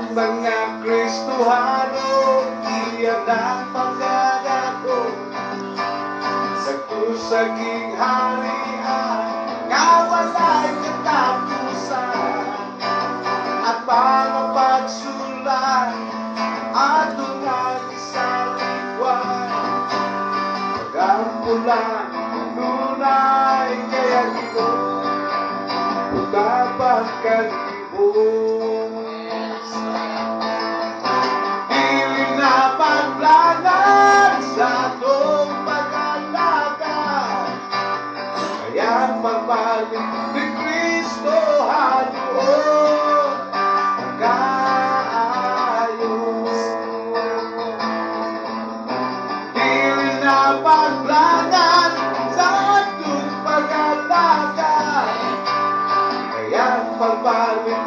mga Kristohano, iyan ang pagdadako sa kusaging harian, kawalay katapusan at mga pagsulay at tunay sa liwan. Pag-ampulan, tunay kaya ito, dapat kalibot. Piling na paglanan sa atong pag-alakad, kaya magbalik ni Kristo hanoon kaayos. Piling na paglanan sa atong pag-alakad, kaya magbalik